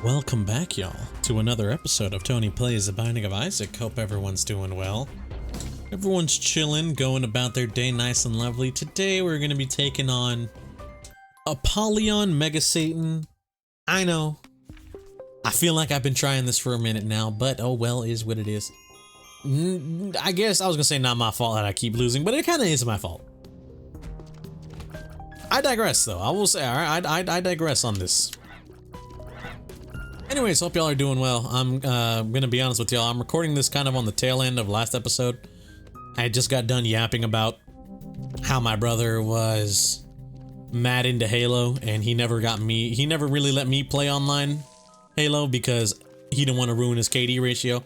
Welcome back, y'all, to another episode of Tony Plays The Binding of Isaac. Hope everyone's doing well. Everyone's chilling, going about their day nice and lovely. Today we're going to be taking on Apollyon Mega Satan. I know, I feel like I've been trying this for a minute now, but oh well, is what it is. I guess I was going to say not my fault that I keep losing, but it kind of is my fault. I digress, though. I will say, alright, I digress on this. Anyways, hope y'all are doing well. I'm gonna be honest with y'all. I'm recording this kind of on the tail end of last episode. I just got done yapping about how my brother was mad into Halo and he never really let me play online Halo because he didn't want to ruin his KD ratio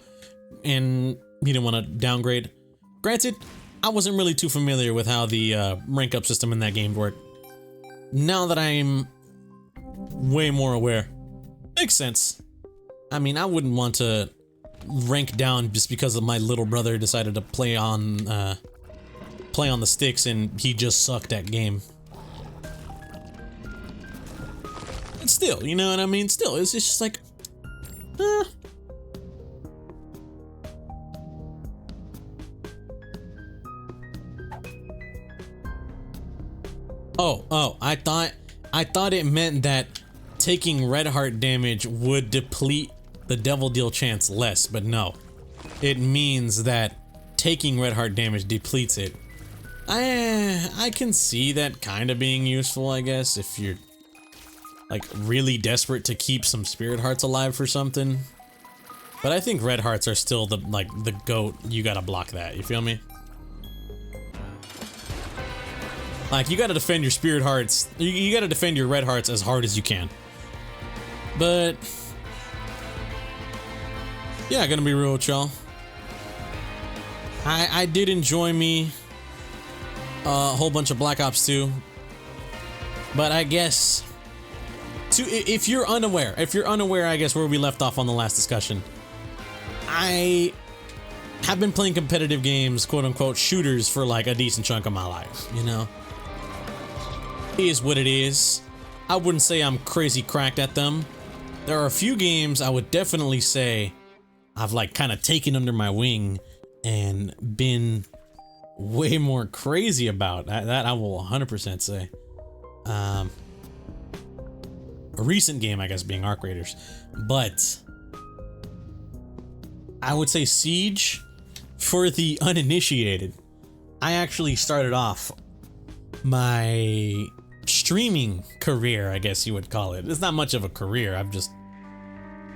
and he didn't want to downgrade. Granted, I wasn't really too familiar with how the rank up system in that game worked. Now that I'm way more aware, makes sense. I mean, I wouldn't want to rank down just because of my little brother decided to play on the sticks and he just sucked at game. But still, you know what I mean? Still, it's just like, Oh, I thought it meant that taking red heart damage would deplete the devil deal chance less, but no. It means that taking red heart damage depletes it. I can see that kind of being useful, I guess, if you're like really desperate to keep some spirit hearts alive for something. But I think red hearts are still the GOAT. You gotta block that, you feel me? Like, you gotta defend your spirit hearts, you gotta defend your red hearts as hard as you can. But yeah, gonna be real with y'all. I did enjoy me a whole bunch of Black Ops 2, but I guess if you're unaware, I guess where we left off on the last discussion, I have been playing competitive games, quote unquote shooters, for like a decent chunk of my life, you know. It is what it is. I wouldn't say I'm crazy cracked at them. There are a few games I would definitely say I've like kind of taken under my wing and been way more crazy about. That I will 100% say. A recent game, I guess, being Arc Raiders, but I would say Siege for the uninitiated. I actually started off my streaming career, I guess you would call it. It's not much of a career, I'm just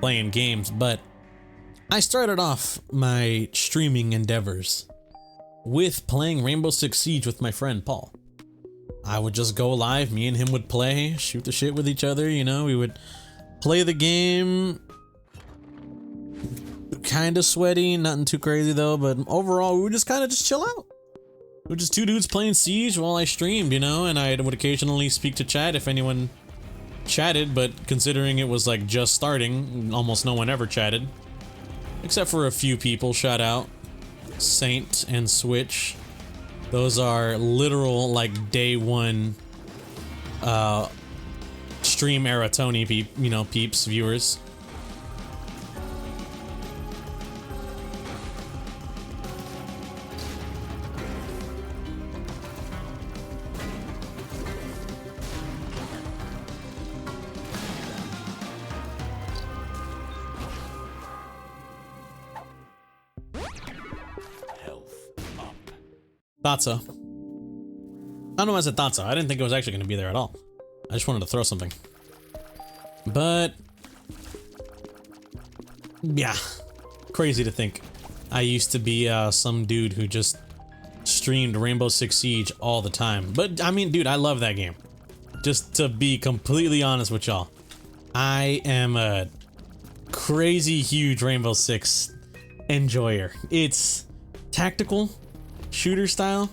playing games, but I started off my streaming endeavors with playing Rainbow Six Siege with my friend Paul. I would just go live, me and him would play, shoot the shit with each other, you know, we would play the game, kinda sweaty, nothing too crazy though, but overall we would just kinda chill out. We're just two dudes playing Siege while I streamed, you know, and I would occasionally speak to chat if anyone chatted, but considering it was like just starting, almost no one ever chatted. Except for a few people, shout out. Saint and Switch. Those are literal, like, day one, stream era Tony peeps, viewers. Thought so. I don't know why I said thought so. I didn't think it was actually going to be there at all. I just wanted to throw something. But yeah, crazy to think. I used to be some dude who just streamed Rainbow Six Siege all the time. But I mean, dude, I love that game. Just to be completely honest with y'all, I am a crazy huge Rainbow Six enjoyer. It's tactical shooter style.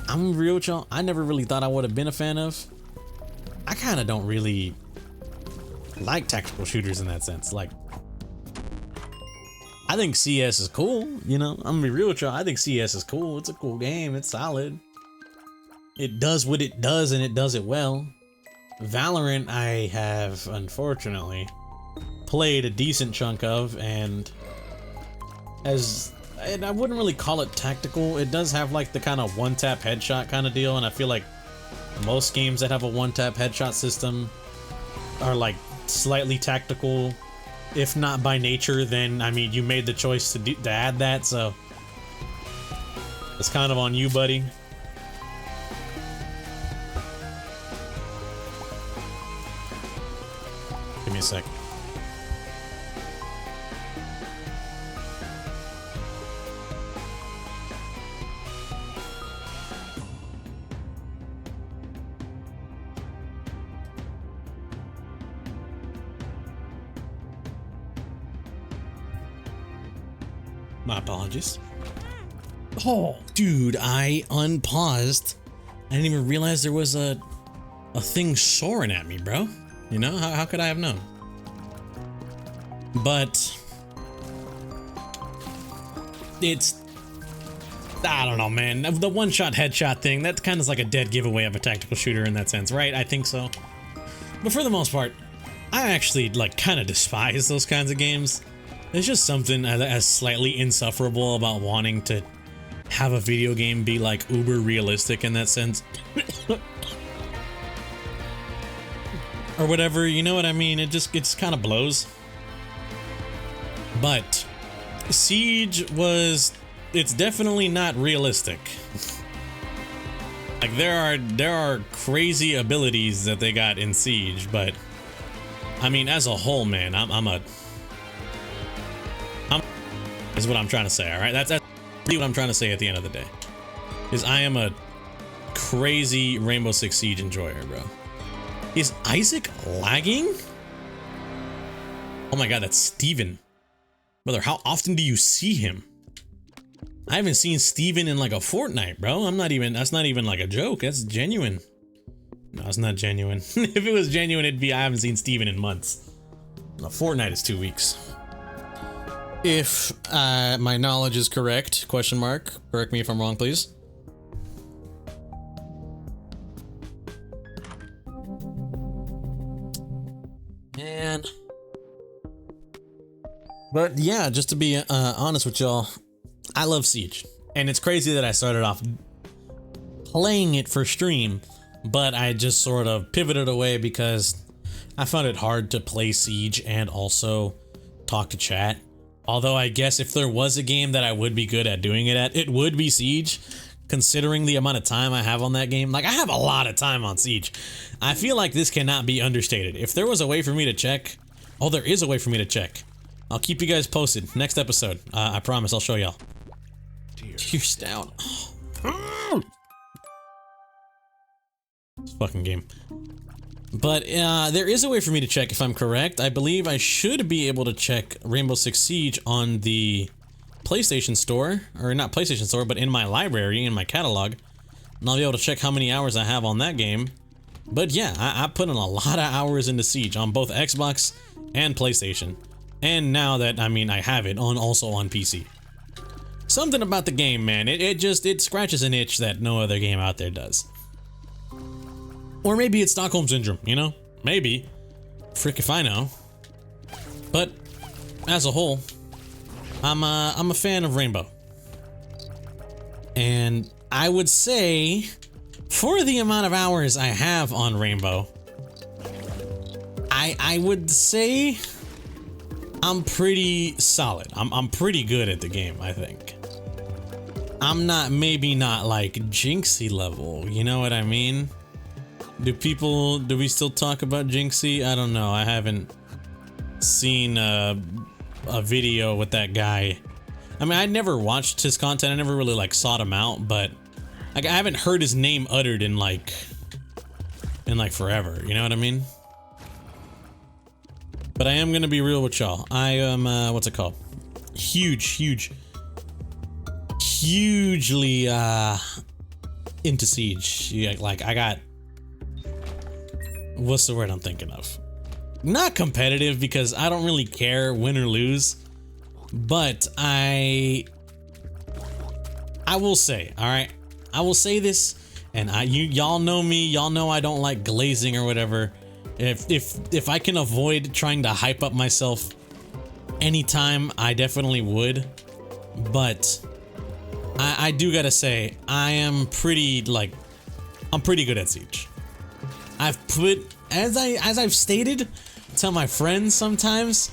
I'm real with y'all, I never really thought I would have been a fan of. I kind of don't really like tactical shooters in that sense. Like, I think CS is cool, you know, I'm gonna be real with y'all, I think CS is cool, it's a cool game, it's solid. It does what it does and it does it well. Valorant, I have unfortunately played a decent chunk of, and I wouldn't really call it tactical. It does have like the kind of one-tap headshot kind of deal, and I feel like most games that have a one-tap headshot system are like slightly tactical, if not by nature. Then I mean, you made the choice to add that, so it's kind of on you, buddy. Give me a sec. My apologies. Oh, dude, I unpaused. I didn't even realize there was a thing soaring at me, bro. You know, how could I have known? But it's, I don't know, man. The one-shot headshot thing, that kind of is like a dead giveaway of a tactical shooter in that sense, right? I think so. But for the most part, I actually like kind of despise those kinds of games. There's just something as slightly insufferable about wanting to have a video game be like uber realistic in that sense. Or whatever, you know what I mean? It kind of blows. But Siege it's definitely not realistic. Like there are crazy abilities that they got in Siege, but I mean, as a whole, man, is what I'm trying to say, all right? That's what I'm trying to say at the end of the day. Is I am a crazy Rainbow Six Siege enjoyer, bro. Is Isaac lagging? Oh my god, that's Steven. Brother, how often do you see him? I haven't seen Steven in like a fortnight, bro. That's not even like a joke. That's genuine. No, it's not genuine. If it was genuine, it'd be I haven't seen Steven in months. A fortnight is 2 weeks. If my knowledge is correct, question mark. Correct me if I'm wrong, please. Man. But yeah, just to be honest with y'all, I love Siege. And it's crazy that I started off playing it for stream, but I just sort of pivoted away because I found it hard to play Siege and also talk to chat. Although I guess if there was a game that I would be good at doing it at, it would be Siege, considering the amount of time I have on that game. Like, I have a lot of time on Siege. I feel like this cannot be understated. If there was a way for me to check, oh, there is a way for me to check. I'll keep you guys posted. Next episode, I promise I'll show y'all. Tears down. This fucking game. But there is a way for me to check if I'm correct. I believe I should be able to check Rainbow Six Siege on the PlayStation Store, or not PlayStation Store, but in my library, in my catalog. And I'll be able to check how many hours I have on that game. But yeah, I put in a lot of hours into Siege on both Xbox and PlayStation. And now that, I mean, I have it also on PC. Something about the game, man, it scratches an itch that no other game out there does. Or maybe it's Stockholm Syndrome, you know? Maybe. Frick if I know. But as a whole, I'm a fan of Rainbow. And I would say, for the amount of hours I have on Rainbow, I would say I'm pretty solid. I'm pretty good at the game, I think. I'm not, maybe not like Jinxie level, you know what I mean? Do we still talk about Jinxie? I don't know. I haven't seen a video with that guy. I mean, I never watched his content. I never really like sought him out, but like I haven't heard his name uttered in like forever. You know what I mean? But I am gonna be real with y'all. I am what's it called? Hugely into Siege. Yeah, like I got. What's the word I'm thinking of? Not competitive, because I don't really care win or lose, but I will say, all right, I will say this, and y'all know me, y'all know I don't like glazing or whatever. If I can avoid trying to hype up myself anytime, I definitely would. But I do gotta say, I'm pretty good at Siege. I've put, as I've stated to my friends sometimes,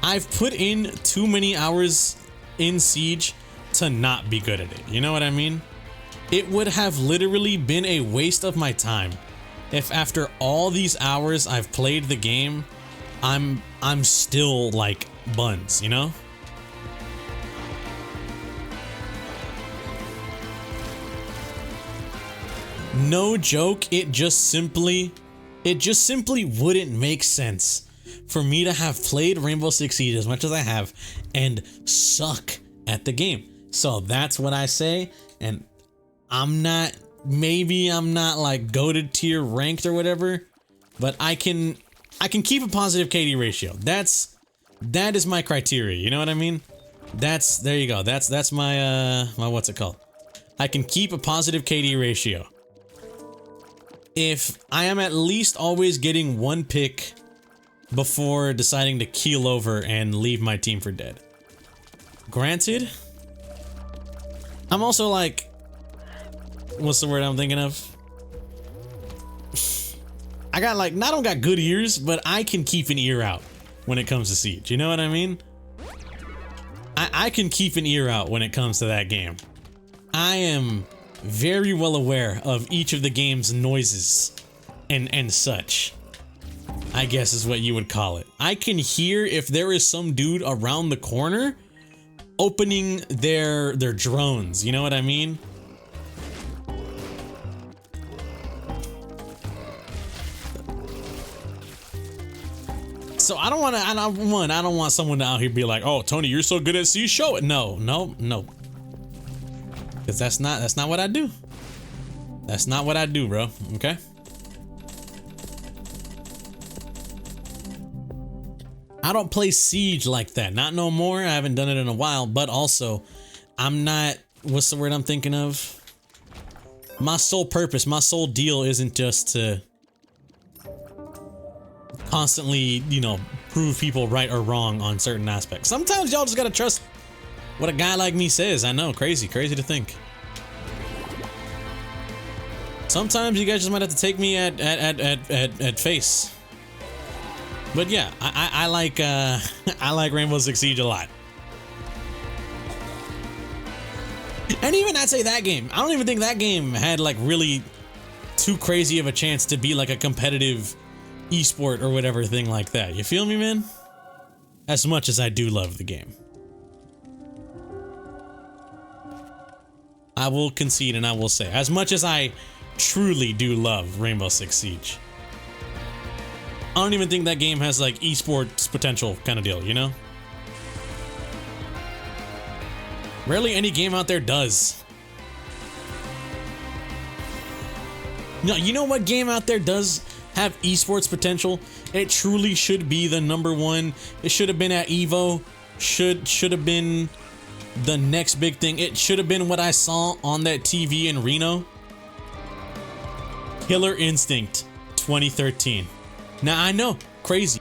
I've put in too many hours in Siege to not be good at it. You know what I mean? It would have literally been a waste of my time if after all these hours I've played the game, I'm still like buns, you know? No joke, it just simply wouldn't make sense for me to have played Rainbow Six Siege as much as I have and suck at the game. So that's what I say, and maybe I'm not like goated tier ranked or whatever, but I can keep a positive KD ratio. That is my criteria, you know what I mean? There you go. That's my my what's it called? I can keep a positive KD ratio. If I am at least always getting one pick before deciding to keel over and leave my team for dead. Granted, I'm also like, what's the word I'm thinking of? I don't got good ears, but I can keep an ear out when it comes to Siege. You know what I mean? I can keep an ear out when it comes to that game. I am very well aware of each of the game's noises and such, I guess is what you would call it. I can hear if there is some dude around the corner opening their drones, you know what I mean? So I don't want someone out here be like, "Oh, Tony, you're so good at Siege, show it." No. Cause that's not what I do. That's not what I do, bro. Okay. I don't play Siege like that. Not no more. I haven't done it in a while, but also I'm not, what's the word I'm thinking of? My sole purpose, my sole deal isn't just to constantly, you know, prove people right or wrong on certain aspects. Sometimes y'all just gotta trust what a guy like me says. I know, crazy to think. Sometimes you guys just might have to take me at face. But yeah, I like I like Rainbow Six Siege a lot. And even I'd say that game, I don't even think that game had like really too crazy of a chance to be like a competitive esport or whatever thing like that. You feel me, man? As much as I do love the game. I will concede and I will say, as much as I truly do love Rainbow Six Siege, I don't even think that game has like esports potential kind of deal, you know? Rarely any game out there does. No, you know what game out there does have esports potential? It truly should be the #1. It should have been at EVO. Should have been the next big thing. It should have been what I saw on that TV in Reno. Killer Instinct 2013. Now I know, crazy.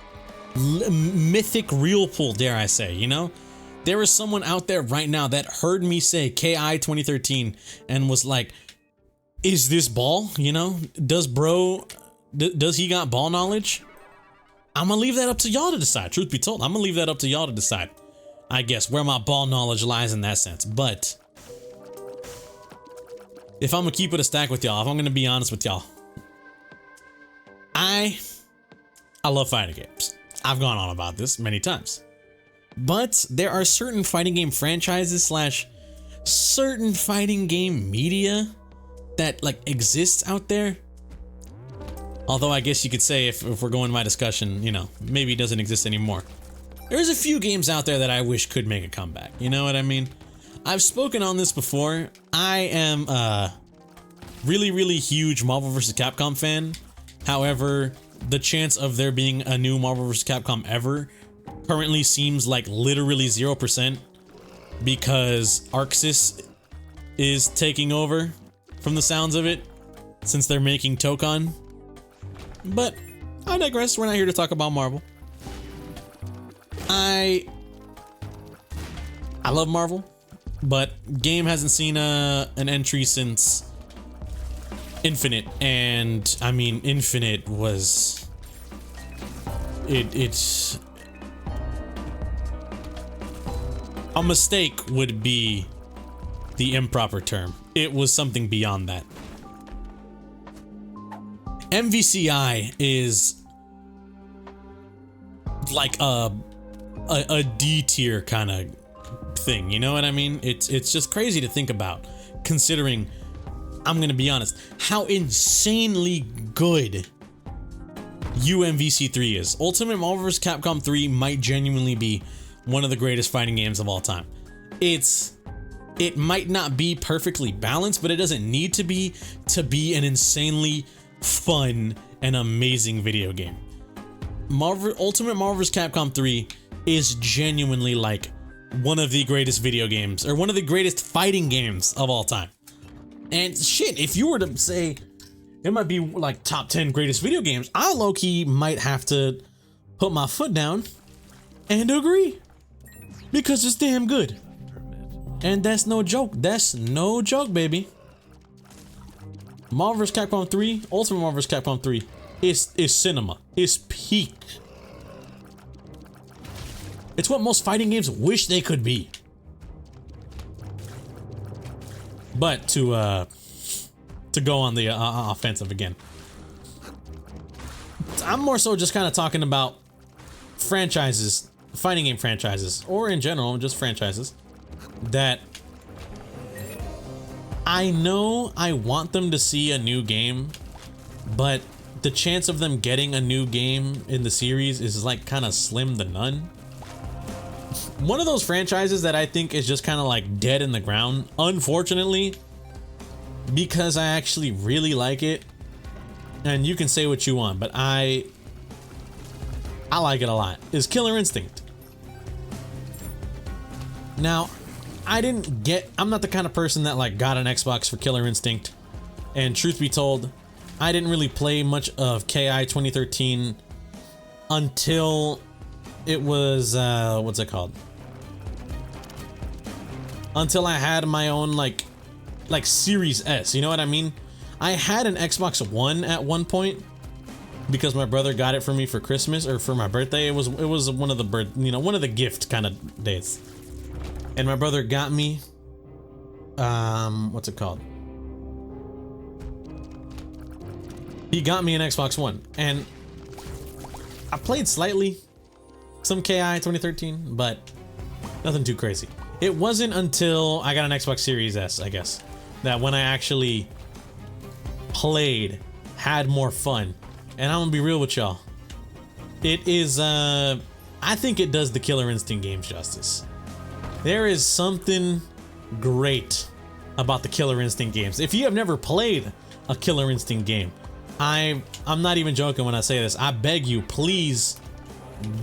Mythic real pool, dare I say, you know? There is someone out there right now that heard me say KI 2013 and was like, is this ball? You know, does he got ball knowledge? I'm gonna leave that up to y'all to decide. Truth be told, I'm gonna leave that up to y'all to decide, I guess, where my ball knowledge lies in that sense. But if I'm gonna keep it a stack with y'all, if I'm gonna be honest with y'all, I love fighting games. I've gone on about this many times. But there are certain fighting game franchises / certain fighting game media that like exists out there. Although I guess you could say if we're going by discussion, you know, maybe it doesn't exist anymore. There's a few games out there that I wish could make a comeback. You know what I mean? I've spoken on this before. I am a really huge Marvel vs. Capcom fan. However, the chance of there being a new Marvel vs. Capcom ever currently seems like literally 0% because ArcSys is taking over from the sounds of it since they're making Tokon. But I digress. We're not here to talk about Marvel. I love Marvel, but game hasn't seen an entry since Infinite, and I mean Infinite was it's a mistake would be the improper term. It was something beyond that. MVCI is like a D tier kind of thing, you know what I mean? It's just crazy to think about, considering, I'm gonna be honest, how insanely good UMVC3 is. Ultimate Marvel vs. Capcom 3 might genuinely be one of the greatest fighting games of all time. It might not be perfectly balanced, but it doesn't need to be an insanely fun and amazing video game. Ultimate Marvel vs. Capcom 3 is genuinely like one of the greatest video games, or one of the greatest fighting games of all time. And shit, if you were to say it might be like top 10 greatest video games, I low-key might have to put my foot down and agree, because it's damn good. And that's no joke. That's no joke, baby. Marvel vs. Capcom 3, Ultimate Marvel vs. Capcom 3 is cinema. It's peak. It's what most fighting games wish they could be. But to go on the offensive again, I'm more so just kind of talking about franchises, fighting game franchises, or in general, just franchises that I know I want them to see a new game, but the chance of them getting a new game in the series is like kind of slim to none. One of those franchises that I think is just kind of like dead in the ground, unfortunately, because I actually really like it, and you can say what you want, but I like it a lot, is Killer Instinct. Now, I'm not the kind of person that like got an Xbox for Killer Instinct, and truth be told, I didn't really play much of KI 2013 until it was, what's it called? Until I had my own like Series S, you know what I mean? I had an Xbox One at one point because my brother got it for me for Christmas, or for my birthday. It was one of the one of the gift kind of days. And my brother got me, what's it called? He got me an Xbox One, and I played slightly some KI 2013, but nothing too crazy. It wasn't until I got an Xbox Series S, I guess, that when I actually played, had more fun. And I'm gonna be real with y'all. It is, I think it does the Killer Instinct games justice. There is something great about the Killer Instinct games. If you have never played a Killer Instinct game, I'm not even joking when I say this. I beg you, please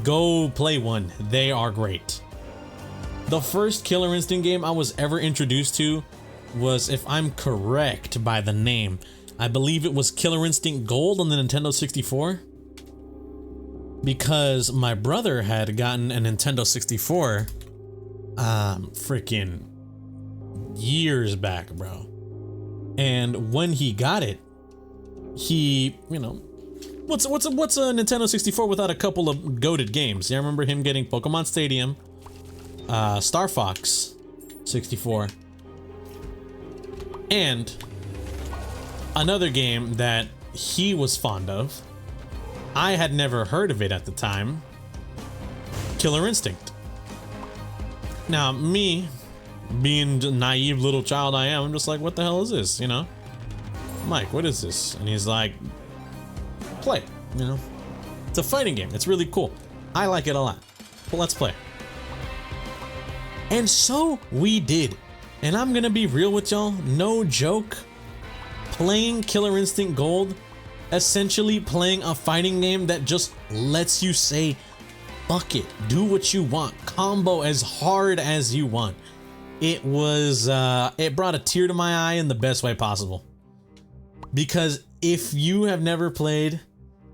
go play one. They are great. The first Killer Instinct game I was ever introduced to was, if I'm correct by the name, I believe it was Killer Instinct Gold on the Nintendo 64. Because my brother had gotten a Nintendo 64 freaking years back, bro. And when he got it, he, what's a Nintendo 64 without a couple of goated games? Yeah, I remember him getting Pokemon Stadium, Star Fox 64, and another game that he was fond of. I had never heard of it at the time, Killer Instinct. Now, me, being the naive little child I am, I'm just like, what the hell is this, Mike, what is this? And he's like, play, It's a fighting game. It's really cool. I like it a lot. But let's play. And so we did. And I'm gonna be real with y'all, no joke. Playing Killer Instinct Gold, essentially playing a fighting game that just lets you say, fuck it, do what you want, combo as hard as you want. It was, it brought a tear to my eye in the best way possible. Because if you have never played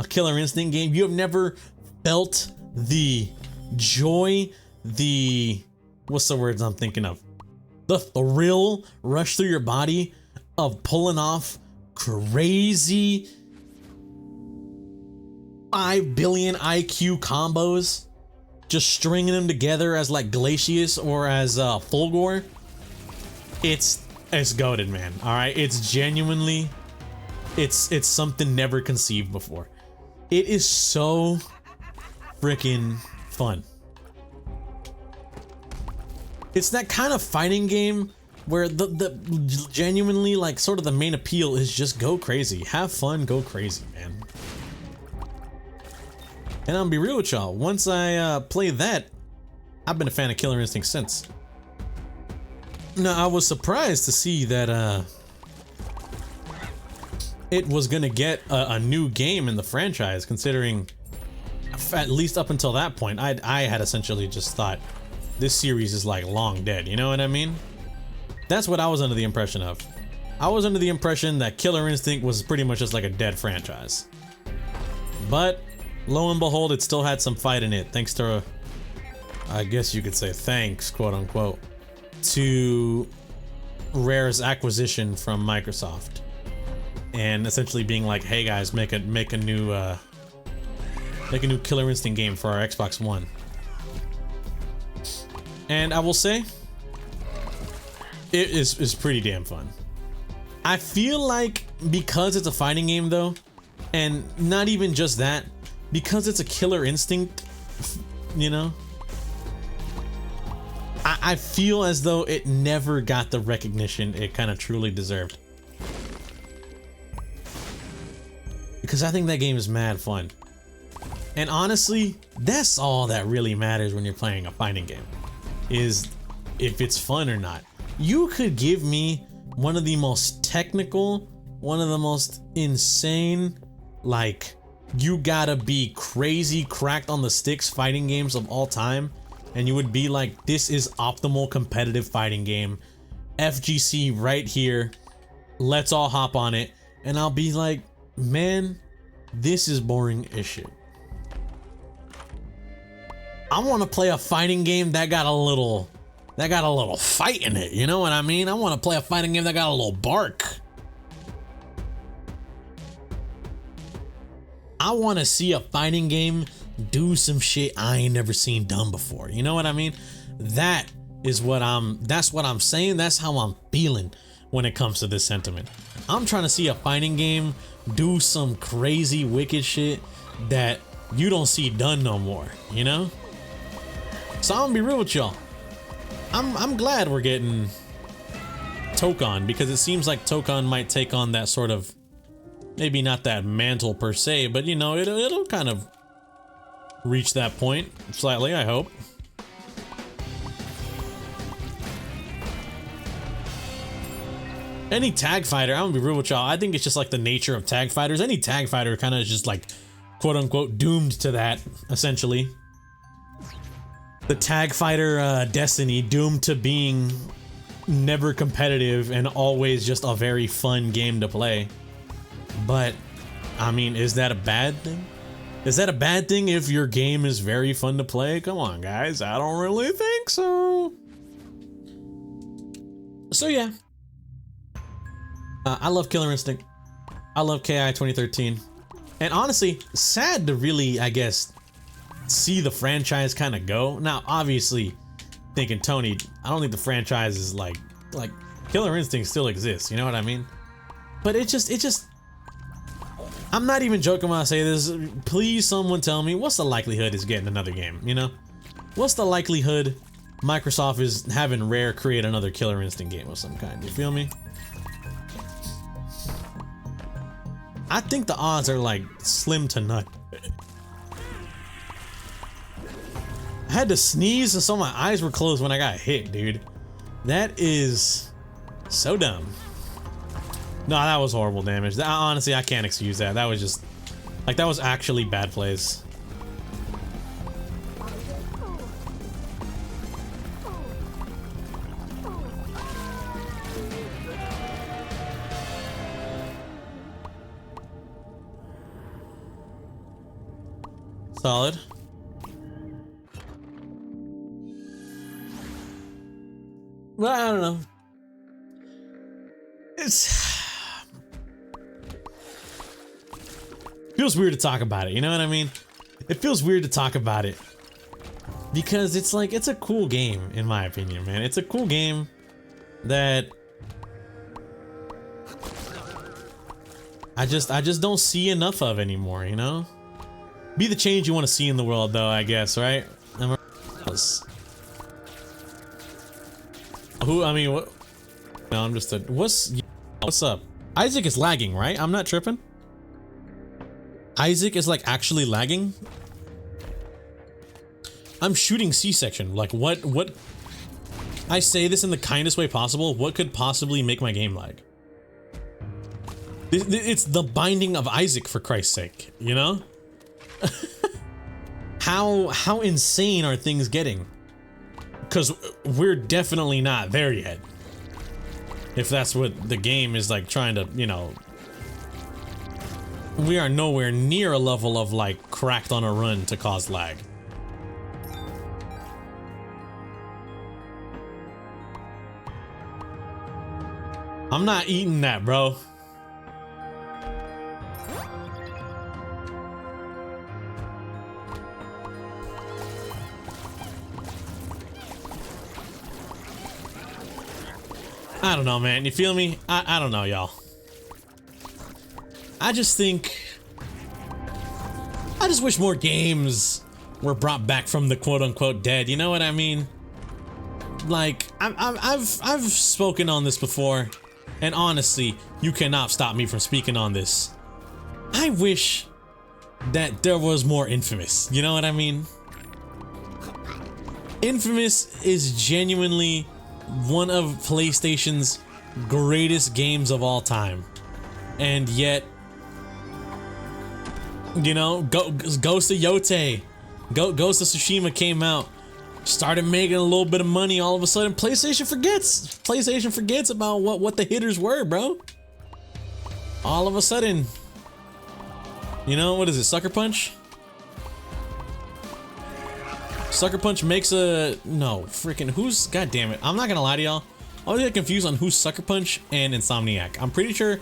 a Killer Instinct game, you have never felt the joy, the, what's the words I'm thinking of? The thrill rush through your body of pulling off crazy 5 billion IQ combos, just stringing them together as like Glacius or as Fulgore. It's goated, man. All right, it's genuinely, it's something never conceived before. It is so freaking fun. It's that kind of fighting game where the genuinely, like, sort of the main appeal is just go crazy, have fun, go crazy, man. And I'll be real with y'all, once I play that, I've been a fan of Killer Instinct since. Now, I was surprised to see that it was gonna get a new game in the franchise, considering at least up until that point, I had essentially just thought this series is like long dead, you know what I mean? That's what I was under the impression of. I was under the impression that Killer Instinct was pretty much just like a dead franchise. But lo and behold, it still had some fight in it, thanks to, I guess you could say thanks, quote unquote, to Rare's acquisition from Microsoft. And essentially being like, hey guys, make a new Killer Instinct game for our Xbox One. And I will say, it is pretty damn fun. I feel like because it's a fighting game though, and not even just that, because it's a Killer Instinct, you know, I feel as though it never got the recognition it kind of truly deserved. Because I think that game is mad fun. And honestly, that's all that really matters when you're playing a fighting game, is if it's fun or not. You could give me one of the most technical, one of the most insane, like, you gotta be crazy cracked on the sticks fighting games of all time, and you would be like, this is optimal competitive fighting game, FGC right here, let's all hop on it. And I'll be like, man, this is boring as shit. I want to play a fighting game that got a little fight in it, you know what I mean? I want to play a fighting game that got a little bark. I want to see a fighting game do some shit I ain't never seen done before, you know what I mean? That's what I'm saying, that's how I'm feeling when it comes to this sentiment. I'm trying to see a fighting game do some crazy wicked shit that you don't see done no more, you know? So I'm gonna be real with y'all. I'm glad we're getting Tokon, because it seems like Tokon might take on that sort of, maybe not that mantle per se, but you know, it'll kind of reach that point slightly, I hope. Any tag fighter, I'm gonna be real with y'all, I think it's just like the nature of tag fighters. Any tag fighter kind of just like, quote unquote, doomed to that, essentially. The tag fighter destiny, doomed to being never competitive and always just a very fun game to play. But, I mean, is that a bad thing? Is that a bad thing if your game is very fun to play? Come on, guys, I don't really think so. So yeah. I love Killer Instinct. I love KI 2013. And honestly, sad to really, I guess, see the franchise kind of go. Now, obviously, thinking Tony, I don't think the franchise is like Killer Instinct still exists, you know what I mean? But it just, I'm not even joking when I say this. Please, someone tell me, what's the likelihood is getting another game, you know? What's the likelihood Microsoft is having Rare create another Killer Instinct game of some kind, you feel me? I think the odds are like slim to none. I had to sneeze and so my eyes were closed when I got hit, dude. That is so dumb. No, that was horrible damage. Honestly, I can't excuse that. That was just, like, that was actually bad plays. Solid. Well, I don't know. It's feels weird to talk about it, you know what I mean? It feels weird to talk about it because it's like, it's a cool game in my opinion, man. It's a cool game that I just don't see enough of anymore, you know? Be the change you want to see in the world though, I guess, right? Who, I mean, what? No, I'm just a, what's up? Isaac is lagging, right? I'm not tripping. Isaac is like actually lagging. I'm shooting C-section. Like what, I say this in the kindest way possible. What could possibly make my game lag? It's the binding of Isaac, for Christ's sake, you know? How insane are things getting? Because we're definitely not there yet. If that's what the game is like trying to, you know. We are nowhere near a level of like cracked on a run to cause lag. I'm not eating that, bro. I don't know, man. You feel me? I don't know, y'all. I just wish more games were brought back from the quote-unquote dead. You know what I mean? Like, I've spoken on this before, and honestly, you cannot stop me from speaking on this. I wish that there was more Infamous. You know what I mean? Infamous is genuinely one of PlayStation's greatest games of all time, and yet, you know, Ghost of Yotei, Ghost of Tsushima came out, started making a little bit of money. All of a sudden, PlayStation forgets about what the hitters were, bro. All of a sudden, you know, what is it, Sucker Punch? Sucker Punch makes a, no, freaking, who's, god damn it, I'm not gonna lie to y'all, I always get confused on who's Sucker Punch and Insomniac. I'm pretty sure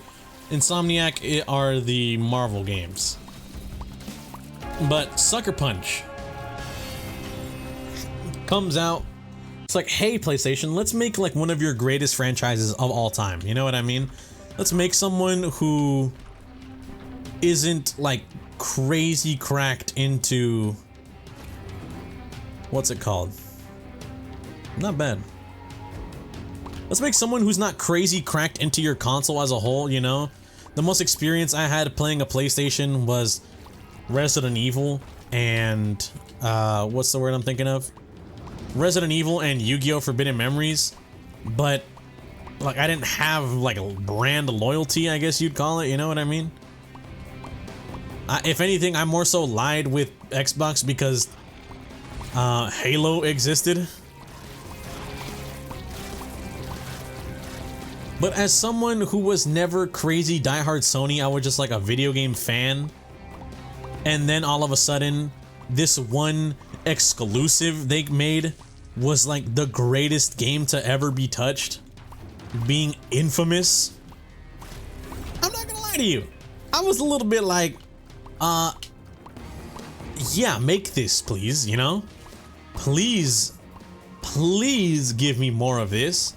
Insomniac are the Marvel games, but Sucker Punch comes out, it's like, hey PlayStation, let's make like one of your greatest franchises of all time, you know what I mean? Let's make someone who isn't like crazy cracked into, what's it called? Not bad. Let's make someone who's not crazy cracked into your console as a whole, you know? The most experience I had playing a PlayStation was Resident Evil and, what's the word I'm thinking of? Resident Evil and Yu-Gi-Oh! Forbidden Memories. But, like, I didn't have, like, a brand loyalty, I guess you'd call it, you know what I mean? If anything, I more so lied with Xbox because Halo existed. But as someone who was never crazy diehard Sony, I was just like a video game fan. And then all of a sudden, this one exclusive they made was like the greatest game to ever be touched, being Infamous. I'm not gonna lie to you, I was a little bit like, yeah, make this please, you know? Please give me more of this.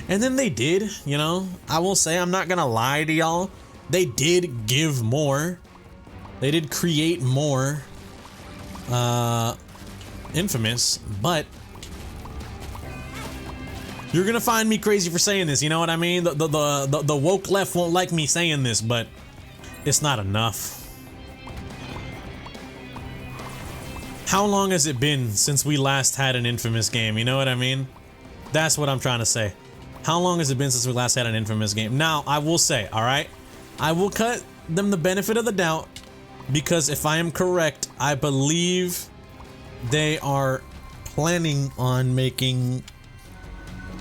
And then they did, you know? I will say, I'm not gonna lie to y'all, they did give more. They did create more Infamous, but you're gonna find me crazy for saying this, you know what I mean? The woke left won't like me saying this, but it's not enough. How long has it been since we last had an Infamous game? You know what I mean? That's what I'm trying to say. How long has it been since we last had an Infamous game? Now, I will say, alright? I will cut them the benefit of the doubt, because if I am correct, I believe they are planning on making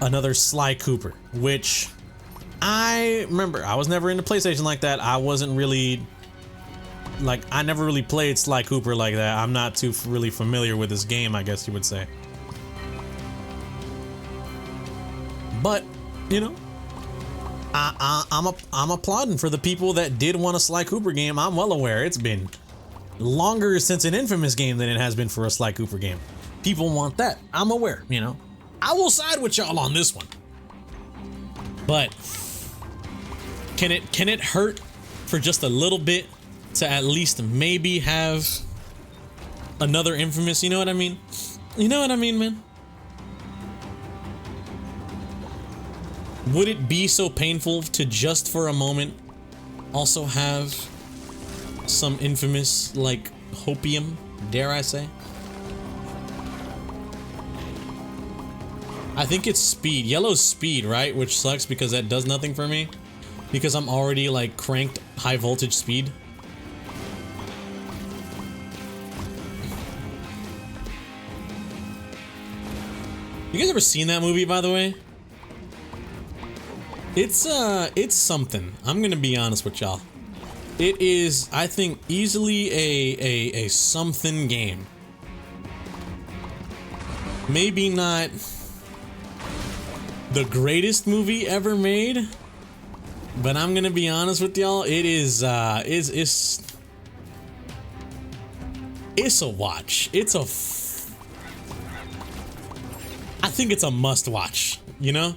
another Sly Cooper, which I remember, I was never into PlayStation like that. I wasn't really like, I never really played Sly Cooper like that. I'm not too really familiar with this game, I guess you would say. But, you know, I'm applauding for the people that did want a Sly Cooper game. I'm well aware it's been longer since an Infamous game than it has been for a Sly Cooper game. People want that. I'm aware, you know. I will side with y'all on this one. But can it hurt for just a little bit to at least maybe have another Infamous? You know what I mean? You know what I mean, man? Would it be so painful to just for a moment also have some Infamous, like, hopium, dare I say? I think it's speed. Yellow's speed, right? Which sucks because that does nothing for me. Because I'm already, like, cranked high voltage speed. You guys ever seen that movie, by the way? It's something. I'm gonna be honest with y'all. It is, I think, easily a something game. Maybe not the greatest movie ever made, but I'm gonna be honest with y'all. It is, it's a watch. I think it's a must watch, you know?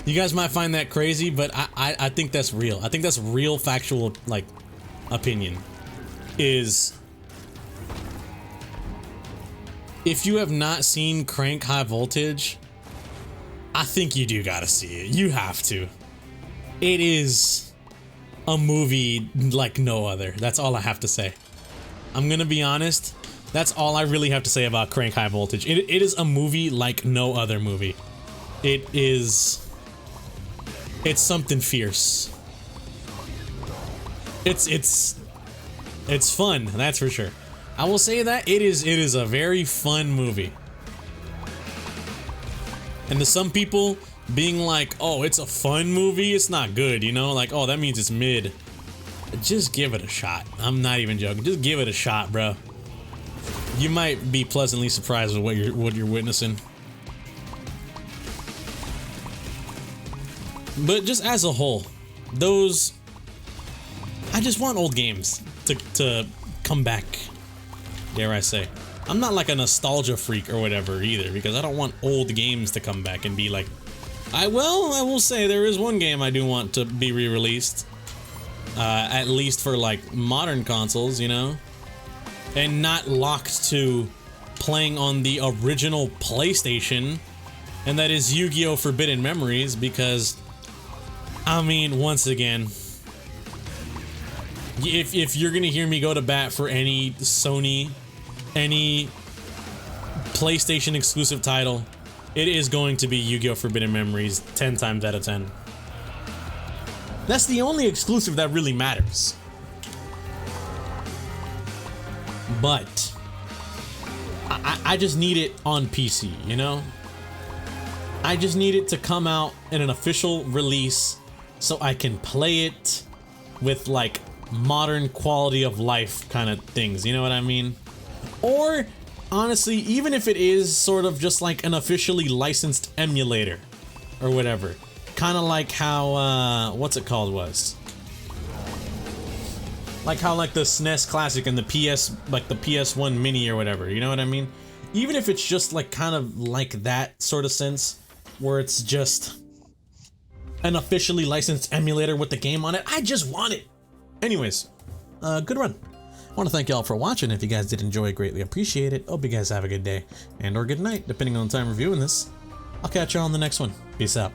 You guys might find that crazy, but I think that's real. I think that's real factual, like, opinion. Is if you have not seen Crank High Voltage, I think you do gotta see it. You have to. It is a movie like no other. That's all I have to say. I'm gonna be honest. That's all I really have to say about Crank High Voltage. It is a movie like no other movie. It is... It's something fierce. It's fun, that's for sure. I will say that it is a very fun movie. And to some people being like, oh, it's a fun movie, it's not good, you know? Like, oh, that means it's mid. Just give it a shot. I'm not even joking. Just give it a shot, bro. You might be pleasantly surprised with what you're witnessing. But just as a whole, those... I just want old games to come back, dare I say. I'm not like a nostalgia freak or whatever either, because I don't want old games to come back and be like... I will say there is one game I do want to be re-released. At least for, like, modern consoles, you know? And not locked to playing on the original PlayStation. And that is Yu-Gi-Oh! Forbidden Memories, because... I mean, once again, if you're gonna hear me go to bat for any Sony, any PlayStation exclusive title, it is going to be Yu-Gi-Oh! Forbidden Memories 10 times out of 10. That's the only exclusive that really matters. But I just need it on PC, you know? I just need it to come out in an official release so I can play it with, like, modern quality of life kind of things, you know what I mean? Or, honestly, even if it is sort of just like an officially licensed emulator or whatever. Kind of like how, what's it called was? Like how, like, the SNES Classic and the PS, like the PS1 Mini or whatever, you know what I mean? Even if it's just, like, kind of like that sort of sense, where it's just an officially licensed emulator with the game on it, I just want it. Anyways, good run. I want to thank y'all for watching. If you guys did enjoy, greatly appreciate it. Hope you guys have a good day and or good night, depending on the time reviewing this. I'll catch y'all on the next one. Peace out.